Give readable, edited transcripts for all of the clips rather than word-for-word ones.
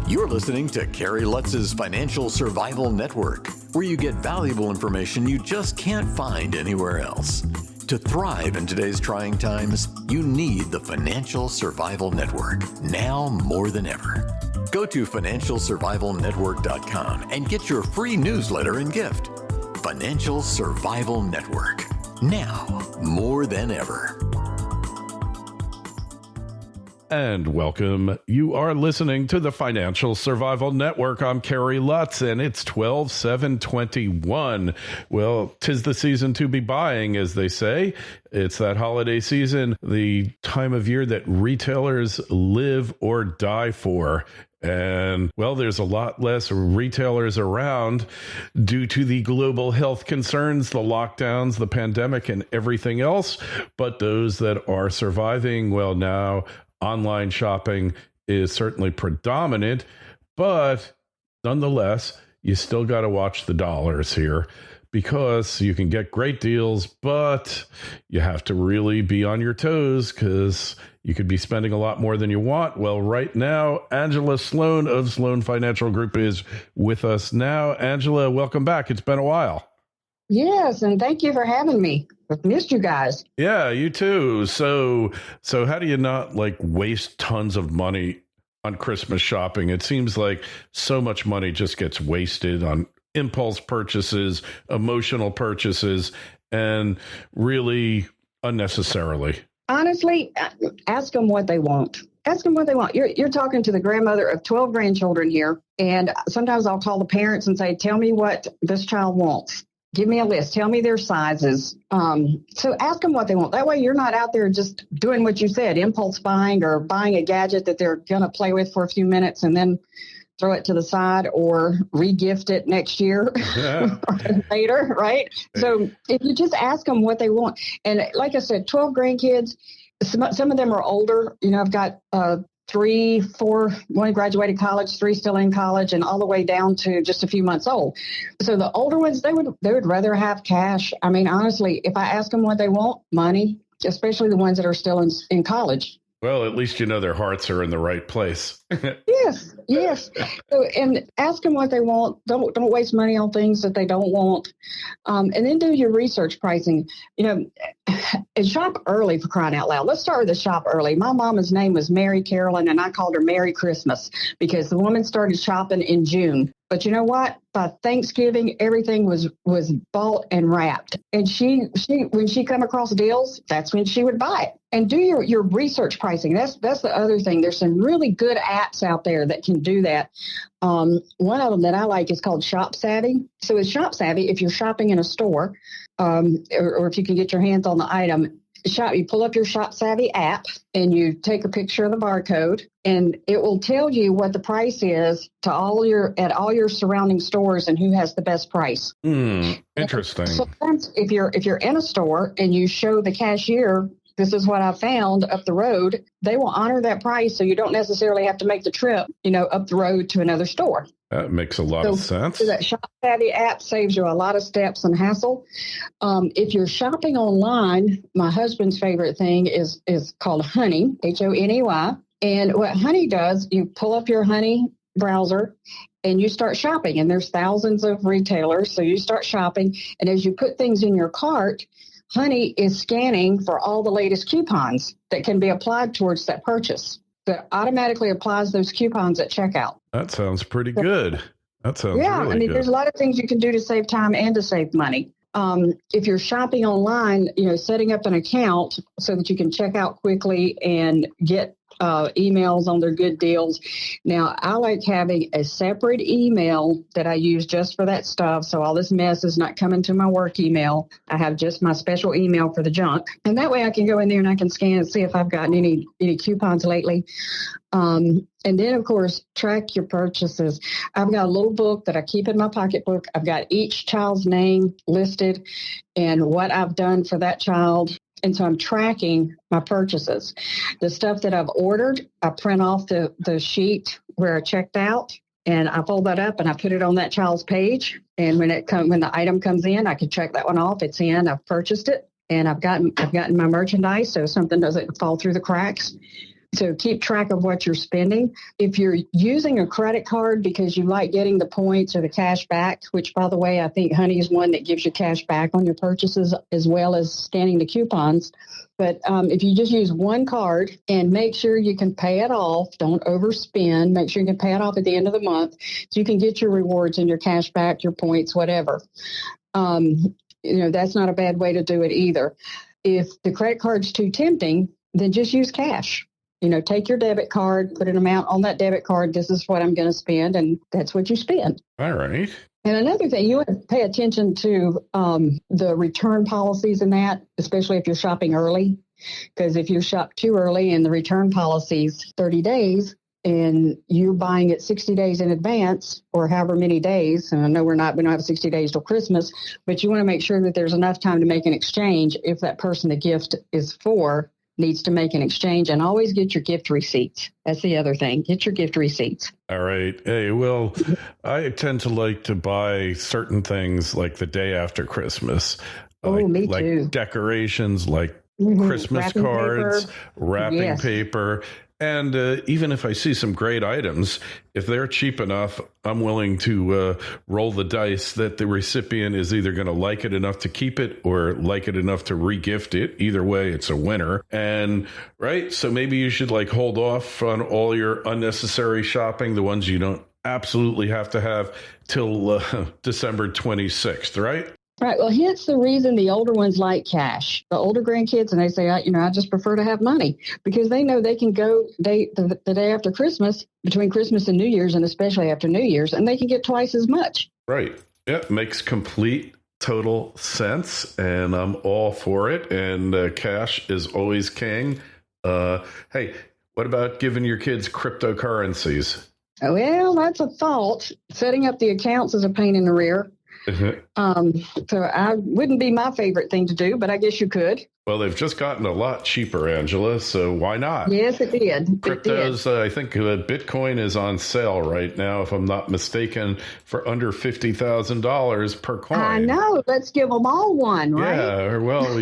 You're listening to Kerry Lutz's Financial Survival Network, where you get valuable information you just can't find anywhere else. To thrive in today's trying times, you need the Financial Survival Network, now more than ever. Go to financialsurvivalnetwork.com and get your free newsletter and gift. Financial Survival Network, now more than ever. And welcome. You are listening to the Financial Survival Network. I'm Kerry Lutz, and it's 12/7/21. Well, 'tis the season to be buying, as they say. It's that holiday season, the time of year that retailers live or die for. And, well, there's a lot less retailers around due to the global health concerns, the lockdowns, the pandemic, and everything else. But those that are surviving, well, now online shopping is certainly predominant, but nonetheless, you still got to watch the dollars here because you can get great deals, but you have to really be on your toes because you could be spending a lot more than you want. Well, right now, Angela Sloan of Sloan Financial Group is with us now. Angela, welcome back. It's been a while. Yes, and thank you for having me. I've missed you guys. Yeah, you too. So how do you not waste tons of money on Christmas shopping? It seems like so much money just gets wasted on impulse purchases, emotional purchases, and really unnecessarily. Honestly, ask them what they want. Ask them what they want. You're talking to the grandmother of 12 grandchildren here, and sometimes I'll call the parents and say, tell me what this child wants. Give me a list. Tell me their sizes. So ask them what they want. That way you're not out there just doing what you said, impulse buying or buying a gadget that they're going to play with for a few minutes and then throw it to the side or re-gift it next year or later, right? So if you just ask them what they want. And like I said, 12 grandkids, some of them are older. You know, I've got 3, 4, one graduated college, 3 still in college, and all the way down to just a few months old. So the older ones, they would rather have cash. I mean, honestly, if I ask them what they want, money, especially the ones that are still in college. Well, at least you know their hearts are in the right place. Yes. So, and ask them what they want. Don't waste money on things that they don't want. And then do your research pricing. You know, and shop early, for crying out loud. Let's start with the shop early. My mama's name was Mary Carolyn, and I called her Merry Christmas because the woman started shopping in June. But you know what? By Thanksgiving, everything was bought and wrapped. And she when she come across deals, that's when she would buy it. And do your research pricing. That's the other thing. There's some really good apps out there that can do that. One of them that I like is called Shop Savvy. So with Shop Savvy, if you're shopping in a store, or if you can get your hands on the item, you pull up your Shop Savvy app and you take a picture of the barcode, and it will tell you what the price is to all your surrounding stores and who has the best price. Interesting. Sometimes if you're in a store and you show the cashier, this is what I found up the road, they will honor that price, so you don't necessarily have to make the trip, up the road to another store. That makes a lot of sense. So that Shop Savvy app saves you a lot of steps and hassle. If you're shopping online, my husband's favorite thing is called Honey, Honey. And what Honey does, you pull up your Honey browser and you start shopping. And there's thousands of retailers, so you start shopping. And as you put things in your cart, Honey is scanning for all the latest coupons that can be applied towards that purchase. That automatically applies those coupons at checkout. That sounds pretty good. That sounds really good. There's a lot of things you can do to save time and to save money. If you're shopping online, setting up an account so that you can check out quickly and get emails on their good deals. Now, I like having a separate email that I use just for that stuff. So all this mess is not coming to my work email. I have just my special email for the junk. And that way I can go in there and I can scan and see if I've gotten any coupons lately. And then, of course, track your purchases. I've got a little book that I keep in my pocketbook. I've got each child's name listed and what I've done for that child. And so I'm tracking my purchases. The stuff that I've ordered, I print off the sheet where I checked out, and I fold that up and I put it on that child's page. And when the item comes in, I can check that one off. It's in. I've purchased it, and I've gotten my merchandise, so something doesn't fall through the cracks. So keep track of what you're spending. If you're using a credit card because you like getting the points or the cash back, which, by the way, I think Honey is one that gives you cash back on your purchases as well as scanning the coupons. But if you just use one card and make sure you can pay it off, don't overspend, make sure you can pay it off at the end of the month so you can get your rewards and your cash back, your points, whatever. That's not a bad way to do it either. If the credit card's too tempting, then just use cash. Take your debit card, put an amount on that debit card. This is what I'm going to spend, and that's what you spend. All right. And another thing, you want to pay attention to the return policies in that, especially if you're shopping early. Because if you shop too early and the return policy's 30 days and you're buying it 60 days in advance or however many days, and I know we don't have 60 days till Christmas, but you want to make sure that there's enough time to make an exchange if that person the gift is for needs to make an exchange, and always get your gift receipts. That's the other thing. Get your gift receipts. All right. Hey, well, I tend to like to buy certain things like the day after Christmas. Me too. Like decorations, like Christmas Wrapping cards, paper. wrapping Yes. paper. And even if I see some great items, if they're cheap enough, I'm willing to roll the dice that the recipient is either going to like it enough to keep it or like it enough to regift it. Either way, it's a winner. And right, so maybe you should hold off on all your unnecessary shopping, the ones you don't absolutely have to have till December 26th, right? Right. Well, hence the reason the older ones like cash. The older grandkids, and they say, I just prefer to have money, because they know they can go the day after Christmas, between Christmas and New Year's, and especially after New Year's, and they can get twice as much. Right. Yeah, makes complete, total sense, and I'm all for it. And cash is always king. Hey, what about giving your kids cryptocurrencies? Well, that's a thought. Setting up the accounts is a pain in the rear. So I wouldn't be my favorite thing to do, but I guess you could. Well, they've just gotten a lot cheaper, Angela, so why not? Yes, it did. Cryptos, I think Bitcoin is on sale right now, if I'm not mistaken, for under $50,000 per coin. I know. Let's give them all one, right? Yeah, well,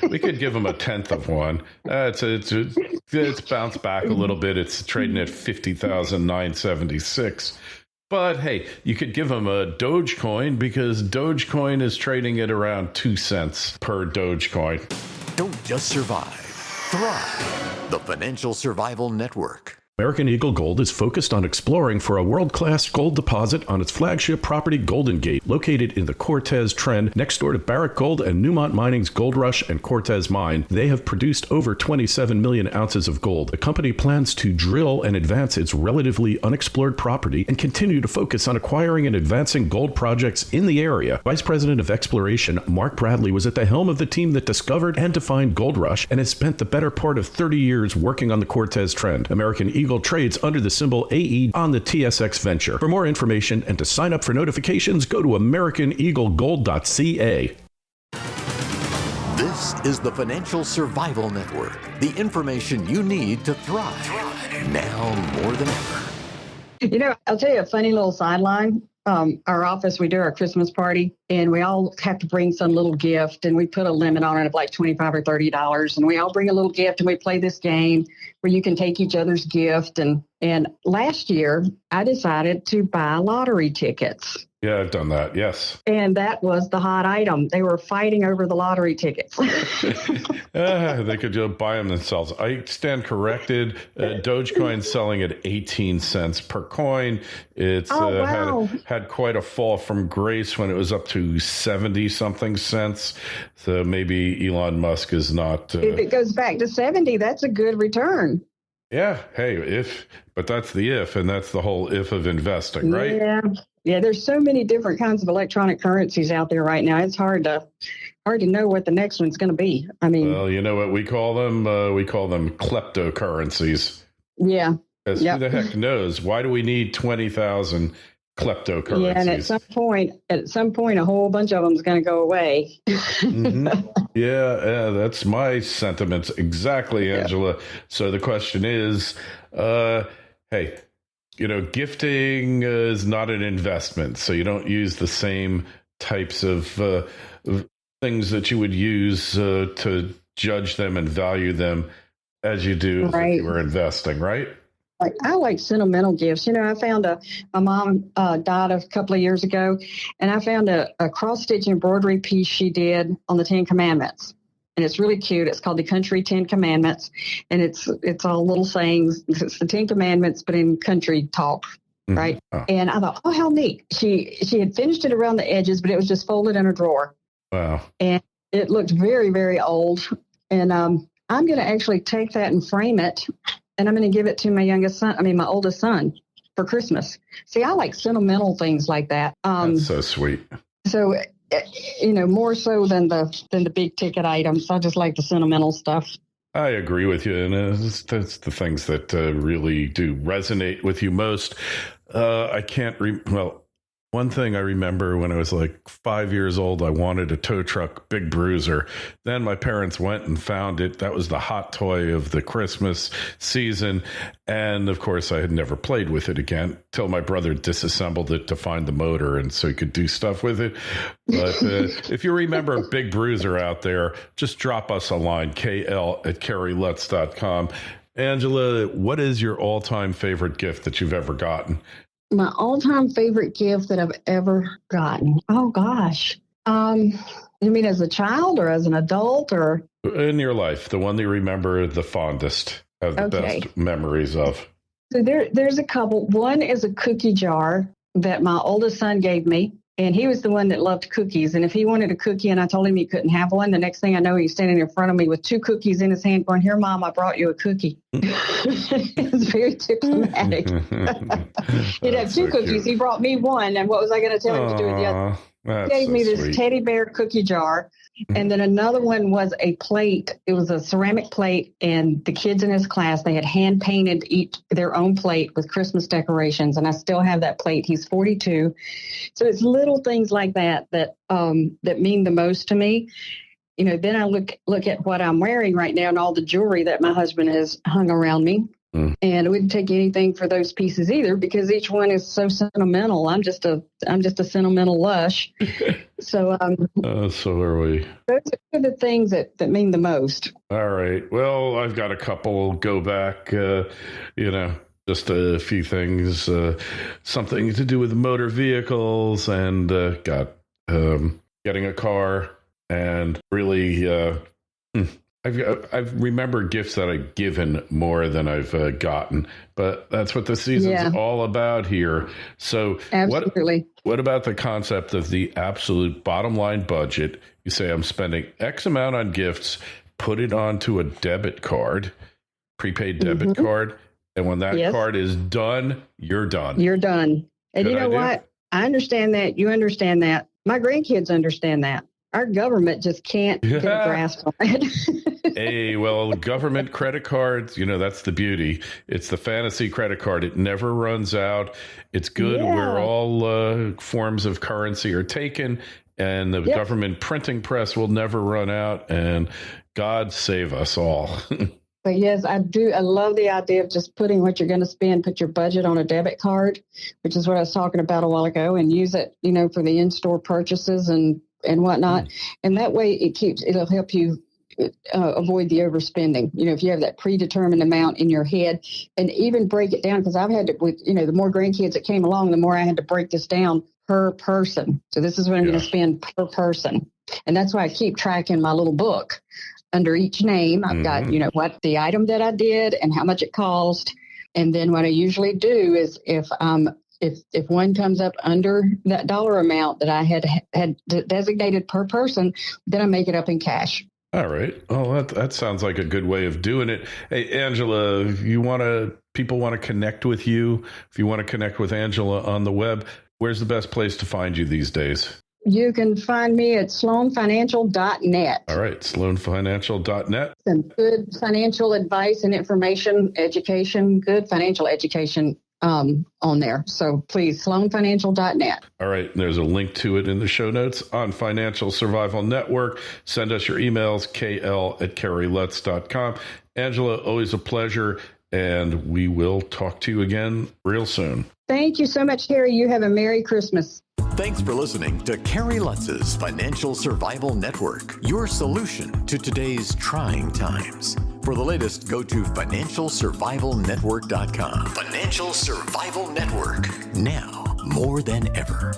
we could give them a tenth of one. It's bounced back a little bit. It's trading at 50,976. But hey, you could give them a Dogecoin, because Dogecoin is trading at around 2 cents per Dogecoin. Don't just survive, thrive. The Financial Survival Network. American Eagle Gold is focused on exploring for a world-class gold deposit on its flagship property, Golden Gate, located in the Cortez Trend next door to Barrick Gold and Newmont Mining's Gold Rush and Cortez Mine. They have produced over 27 million ounces of gold. The company plans to drill and advance its relatively unexplored property and continue to focus on acquiring and advancing gold projects in the area. Vice President of Exploration Mark Bradley was at the helm of the team that discovered and defined Gold Rush and has spent the better part of 30 years working on the Cortez Trend. American Eagle trades under the symbol AE on the TSX Venture. For more information and to sign up for notifications, go to AmericanEagleGold.ca. This is the Financial Survival Network, the information you need to thrive now more than ever. I'll tell you a funny little sideline. Our office, we do our Christmas party, and we all have to bring some little gift, and we put a limit on it of like $25 or $30, and we all bring a little gift, and we play this game where you can take each other's gift. And last year, I decided to buy lottery tickets. Yeah, I've done that. Yes. And that was the hot item. They were fighting over the lottery tickets. They could buy them themselves. I stand corrected. Dogecoin selling at 18 cents per coin. It's wow. had quite a fall from grace when it was up to 70 something cents. So maybe Elon Musk is not. If it goes back to 70, that's a good return. Yeah. Hey, but that's the if, and that's the whole if of investing, right? Yeah. There's so many different kinds of electronic currencies out there right now. It's hard to know what the next one's going to be. I mean, well, you know what we call them? We call them kleptocurrencies. Yeah. Because who the heck knows? Why do we need 20,000 kleptocurrencies? Yeah, and at some point, a whole bunch of them is going to go away. Mm-hmm. Yeah, that's my sentiments exactly, Angela. So the question is, hey, gifting is not an investment, so you don't use the same types of things that you would use to judge them and value them as you do as if you were investing, right? I like sentimental gifts. I found my mom died a couple of years ago, and I found a cross-stitch embroidery piece she did on the Ten Commandments. And it's really cute. It's called the Country 10 Commandments. And it's all little sayings. It's the 10 Commandments, but in country talk, right? Oh. And I thought, oh, how neat. She had finished it around the edges, but it was just folded in her drawer. Wow. And it looked very, very old. And I'm going to actually take that and frame it. And I'm going to give it to my oldest son for Christmas. See, I like sentimental things like that. That's so sweet. So, more so than the big ticket items. I just like the sentimental stuff. I agree with you. And that's the things that really do resonate with you most. One thing I remember when I was like 5 years old, I wanted a tow truck, big bruiser. Then my parents went and found it. That was the hot toy of the Christmas season. And of course, I had never played with it again till my brother disassembled it to find the motor and so he could do stuff with it. But if you remember a big bruiser out there, just drop us a line, KL@KerryLutz.com. Angela, what is your all-time favorite gift that you've ever gotten? My all-time favorite gift that I've ever gotten. Oh, gosh. You mean as a child or as an adult or? In your life, the one that you remember the fondest, have the best memories of. So there's a couple. One is a cookie jar that my oldest son gave me. And he was the one that loved cookies. And if he wanted a cookie and I told him he couldn't have one, the next thing I know, he's standing in front of me with 2 cookies in his hand going, "Here, Mom, I brought you a cookie." It's very diplomatic. He'd have 2 cookies. Cute. He brought me one. And what was I going to tell him to do with the other? He gave me this teddy bear cookie jar. And then another one was a plate. It was a ceramic plate. And the kids in his class, they had hand painted each their own plate with Christmas decorations. And I still have that plate. He's 42. So it's little things like that mean the most to me. Then I look at what I'm wearing right now and all the jewelry that my husband has hung around me. And I wouldn't take anything for those pieces either because each one is so sentimental. I'm just a sentimental lush. So so are we. Those are the things that mean the most. All right. Well, I've got a couple go back, just a few things, something to do with motor vehicles and got getting a car and really I remember gifts that I've given more than I've gotten, but that's what the season's all about here. So absolutely. What about the concept of the absolute bottom line budget? You say I'm spending X amount on gifts, put it onto a debit card, prepaid debit card. And when that card is done, you're done. You're done. And you know what? I understand that. You understand that. My grandkids understand that. Our government just can't get a grasp on it. Hey, well, government credit cards, that's the beauty. It's the fantasy credit card. It never runs out. It's good where all forms of currency are taken, and the government printing press will never run out, and God save us all. But yes, I do. I love the idea of just putting what you're going to spend, put your budget on a debit card, which is what I was talking about a while ago, and use it, for the in-store purchases and whatnot. And that way it'll help you avoid the overspending. If you have that predetermined amount in your head and even break it down, because I've had to, the more grandkids that came along, the more I had to break this down per person. So this is what I'm going to spend per person. And that's why I keep tracking my little book. Under each name, I've got, what the item that I did and how much it cost. And then what I usually do is if one comes up under that dollar amount that I had designated per person, then I make it up in cash. All right. Well, that sounds like a good way of doing it. Hey, Angela, if people want to connect with you, if you want to connect with Angela on the web, where's the best place to find you these days? You can find me at sloanfinancial.net. All right, sloanfinancial.net. Some good financial advice and information, education, good financial education on there. So please, sloanfinancial.net. All right, there's a link to it in the show notes on Financial Survival Network. Send us your emails, KL@KerryLutz.com. Angela, always a pleasure, and we will talk to you again real soon. Thank you so much, Kerry. You have a Merry Christmas. Thanks for listening to Kerry Lutz's Financial Survival Network, your solution to today's trying times. For the latest, go to financialsurvivalnetwork.com. Financial Survival Network. Now, more than ever.